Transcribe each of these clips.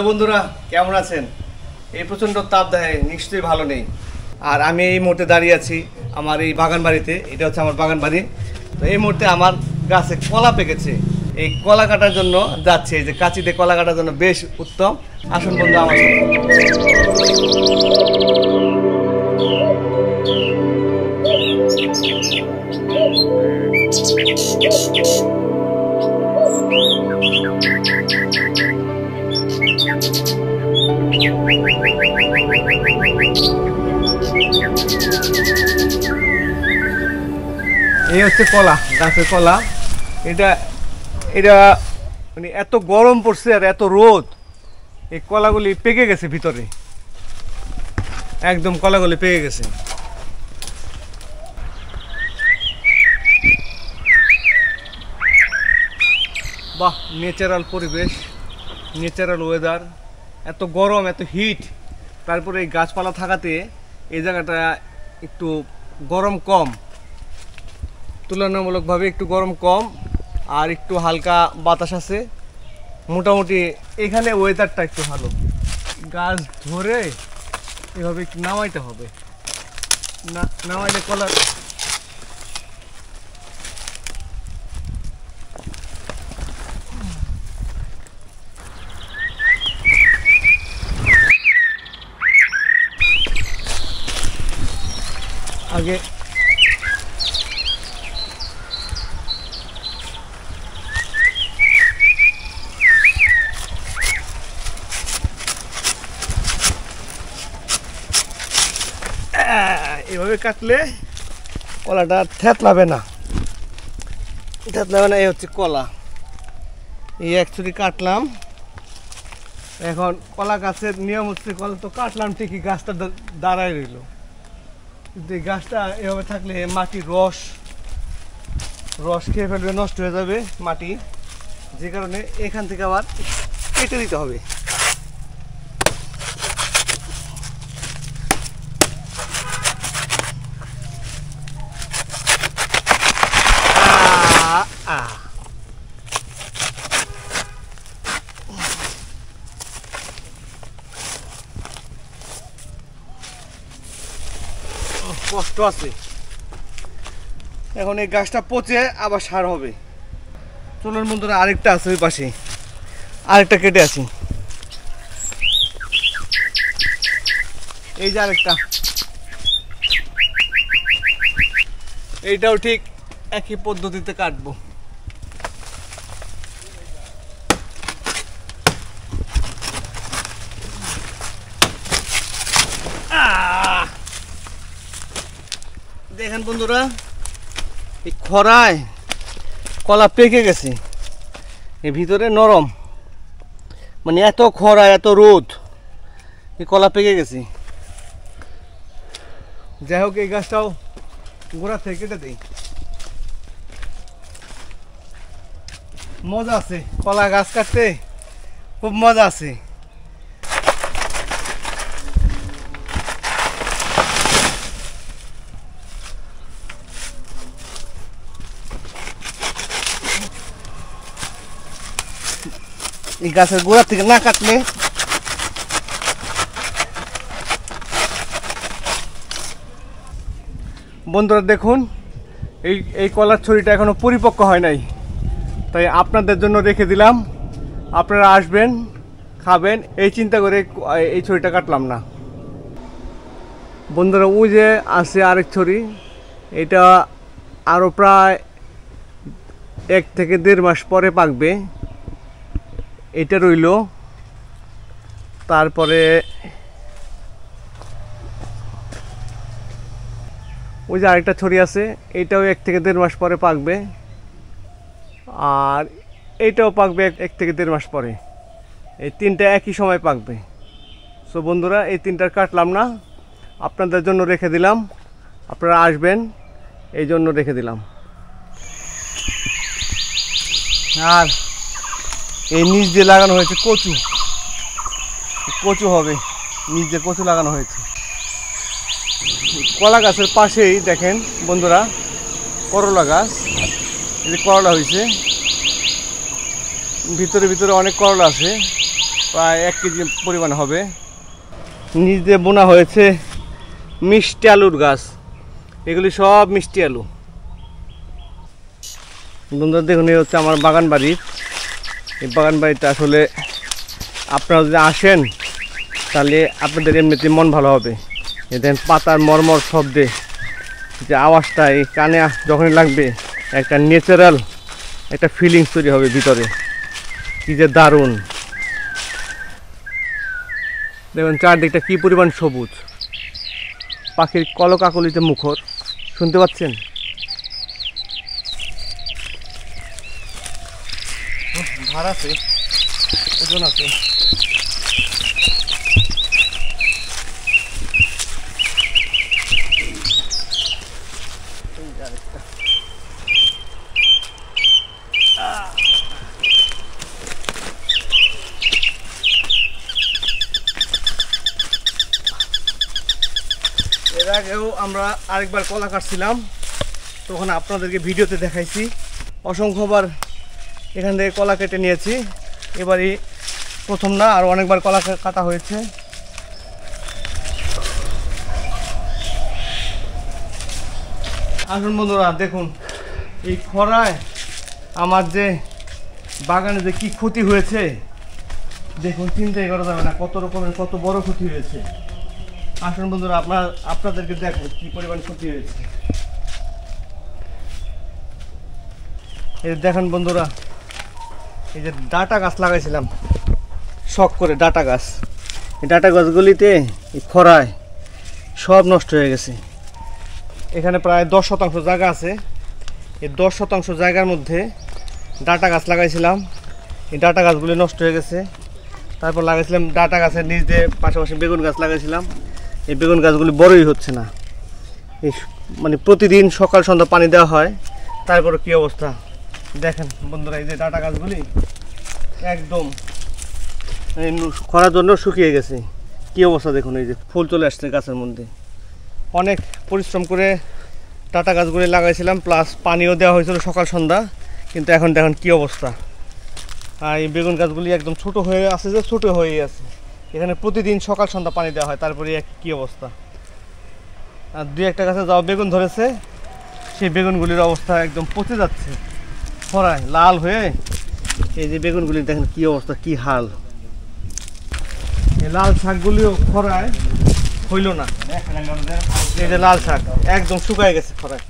বন্ধুরা কেমন আছেন? এই প্রচন্ড তাপ দেয়, নিশ্চয়ই ভালো নেই। আর আমি এই মুহূর্তে দাঁড়িয়ে আছি আমার এই বাগান বাড়িতে। এটা হচ্ছে আমার বাগান বাড়ি। তো এই মুহূর্তে আমার গাছে কলা পেকেছে, এই কলা কাটার জন্য যাচ্ছে। এই যে কাঁচি দিয়ে কলা কাটার জন্য বেশ উত্তম। আসুন বন্ধু আমার সাথে। এই হচ্ছে কলা, গাছের কলা। এটা এটা মানে এত গরম পড়ছে আর এত রোদ, এই কলাগুলি পেকে গেছে ভিতরে, একদম কলাগুলি পেকে গেছে। বাহ, ন্যাচারাল পরিবেশ, ন্যাচারাল ওয়েদার। এত গরম, এত হিট, তারপরে এই গাছপালা থাকাতে এই জায়গাটা একটু গরম কম, তুলনামূলকভাবে একটু গরম কম, আর একটু হালকা বাতাস আছে। মোটামুটি এখানে ওয়েদারটা একটু ভালো। গাছ ধরে এভাবে একটু নামাইতে হবে, না নামাইলে কলা আগে এভাবে কাটলে কলাটা থেতলাবে না, এই হচ্ছে কলা। এই অ্যাকচুয়ালি কাটলাম। এখন কলা গাছের নিয়ম হচ্ছে কলা তো কাটলাম ঠিকই, গাছটা দাঁড়ায় রইল, কিন্তু এই গাছটা এভাবে থাকলে মাটির রস খেয়ে ফেলবে, নষ্ট হয়ে যাবে মাটি, যে কারণে এখান থেকে আবার কেটে দিতে হবে। কষ্ট আছে। এখন এই গাছটা পচে আবার সার হবে। চলুন বন্ধুরা, আরেকটা আছে ওই পাশে, আরেকটা কেটে আসি। এই যে আরেকটা, এইটাও ঠিক একই পদ্ধতিতে কাটবো। দেখেন বন্ধুরা, এই খরায় কলা পেকে গেছে, এর ভিতরে নরম, মানে এত খরা এত রোদ, এই কলা পেকে গেছে। যাই হোক, এই গাছটাও গোড়া থেকে কেটে দেই। মজা আছে কলা গাছ কাটতে, খুব মজা আছে। এই গাছের গোড়া থেকে না কাটলে বন্ধুরা দেখুন, এই কলার ছড়িটা এখনো পরিপক্ক হয় নাই, তাই আপনাদের জন্য রেখে দিলাম। আপনারা আসবেন, খাবেন, এই চিন্তা করে এই ছড়িটা কাটলাম না। বন্ধুরা ওই যে আছে আরেক ছড়ি, এটা আরও প্রায় 1 থেকে 1.5 মাস পরে পাকবে। এটা রইল, তারপরে ওই যে আরেকটা ছড়ি আছে, এইটাও 1 থেকে 1.5 মাস পরে পাকবে, আর এইটাও পাকবে 1 থেকে 1.5 মাস পরে। এই তিনটা একই সময় পাকবে। সো বন্ধুরা, এই তিনটার কাটলাম না, আপনাদের জন্য রেখে দিলাম। আপনারা আসবেন, এই জন্য রেখে দিলাম। আর এই নিচ দিয়ে লাগানো হয়েছে কচু হবে, নিচ দিয়ে কচু লাগানো হয়েছে। কলা গাছের পাশেই দেখেন বন্ধুরা করলা গাছ, এই যে করলা হয়েছে, ভিতরে ভিতরে অনেক করলা আছে। প্রায় 1 কেজি পরিমাণ হবে। নিচ দিয়ে বোনা হয়েছে মিষ্টি আলুর গাছ, এগুলি সব মিষ্টি আলু। বন্ধুরা দেখুন, এই হচ্ছে আমার বাগান বাড়ি। এই বাগান বাড়িতে আসলে আপনারা যদি আসেন তাহলে আপনাদের এমনিতে মন ভালো হবে। দেখেন পাতার মরমর শব্দে যে আওয়াজটা এই কানে যখনই লাগবে একটা ন্যাচারাল একটা ফিলিংস তৈরি হবে ভিতরে, কি যে দারুণ। দেখুন চারদিকটা কি পরিমাণ সবুজ, পাখির কলকাকলিতে মুখর, শুনতে পাচ্ছেন? ভার আছে, ওজন আছে। এর আগেও আমরা আরেকবার কলা কাটছিলাম, তখন আপনাদেরকে ভিডিওতে দেখাইছি। অসংখ্যবার এখান থেকে কলা কেটে নিয়েছি, এবারই প্রথম না, আর অনেকবার কলা কাটা হয়েছে। আসুন বন্ধুরা, দেখুন এই খরায় আমার যে বাগানে যে কি ক্ষতি হয়েছে দেখুন, চিন্তাই করা যাবে না কত রকমের, কত বড় ক্ষতি হয়েছে। আসুন বন্ধুরা, আপনাদেরকে দেখো কি পরিমাণ ক্ষতি হয়েছে। এই দেখেন বন্ধুরা, এই যে ডাটা গাছ লাগাইছিলাম শখ করে, ডাটা গাছ, এই ডাটা গাছগুলিতে এই খরায় সব নষ্ট হয়ে গেছে। এখানে প্রায় 10% জায়গা আছে, এই 10% জায়গার মধ্যে ডাটা গাছ লাগাইছিলাম, এই ডাটা গাছগুলি নষ্ট হয়ে গেছে। তারপর লাগাইছিলাম ডাটা গাছের নিচ দিয়ে পাশাপাশি বেগুন গাছ লাগাইছিলাম, এই বেগুন গাছগুলি বড়ই হচ্ছে না। এই মানে প্রতিদিন সকাল সন্ধ্যা পানি দেওয়া হয়, তারপরে কি অবস্থা দেখেন বন্ধুরা। এই যে ডাটা গাছগুলি একদম খরার জন্য শুকিয়ে গেছে, কি অবস্থা দেখুন। এই যে ফুল চলে আসছে গাছের মধ্যে। অনেক পরিশ্রম করে ডাটা গাছগুলি লাগাইছিলাম, প্লাস পানিও দেওয়া হয়েছিল সকাল সন্ধ্যা, কিন্তু এখন দেখুন কি অবস্থা। আর এই বেগুন গাছগুলি একদম ছোট হয়ে আছে, যে ছোট হয়ে আছে। এখানে প্রতিদিন সকাল সন্ধ্যা পানি দেওয়া হয়, তারপরে কি অবস্থা। আর 2-1টা গাছে যাও বেগুন ধরেছে, সেই বেগুনগুলির অবস্থা একদম পচে যাচ্ছে খরায় লাল হয়ে। এই যে বেগুনগুলি দেখেন কি অবস্থা, কি হাল। এই লাল শাকগুলিও খরায় হইল না। এই যে লাল শাক একদম শুকায় গেছে খরায়,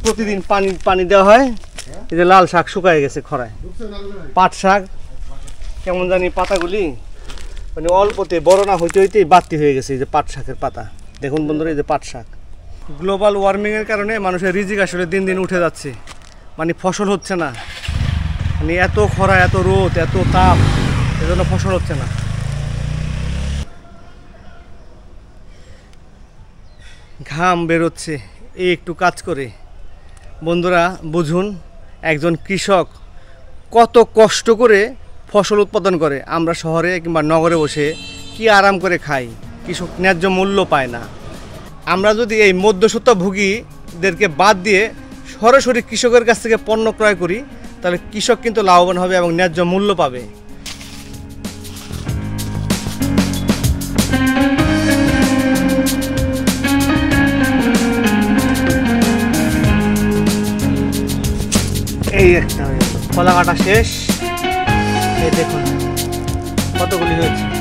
প্রতিদিন পানি দেওয়া হয়। এই যে লাল শাক শুকায় গেছে খরায়। পাট শাক কেমন জানি পাতাগুলি মানে অল্পতে বড় না হইতে হইতেই বাড়তি হয়ে গেছে। এই যে পাট শাকের পাতা দেখুন বন্ধুরা, এই যে পাট শাক। গ্লোবাল ওয়ার্মিংয়ের কারণে মানুষের রিজিক আসলে দিন দিন উঠে যাচ্ছে, মানে ফসল হচ্ছে না। মানে এত খরা, এত রোদ, এত তাপ, এজন্য ফসল হচ্ছে না। ঘাম বেরোচ্ছে এই একটু কাজ করে। বন্ধুরা বুঝুন, একজন কৃষক কত কষ্ট করে ফসল উৎপাদন করে। আমরা শহরে কিংবা নগরে বসে কি আরাম করে খাই, কৃষক ন্যায্য মূল্য পায় না। আমরা যদি এই মধ্যস্বত্বভোগীদেরকে বাদ দিয়ে সরাসরি কৃষকের কাছ থেকে পণ্য ক্রয় করি, তাহলে কৃষক কিন্তু লাভবান হবে এবং ন্যায্য মূল্য পাবে। এই একটা কলা কাটা শেষ, এই দেখুন কতগুলি হয়েছে।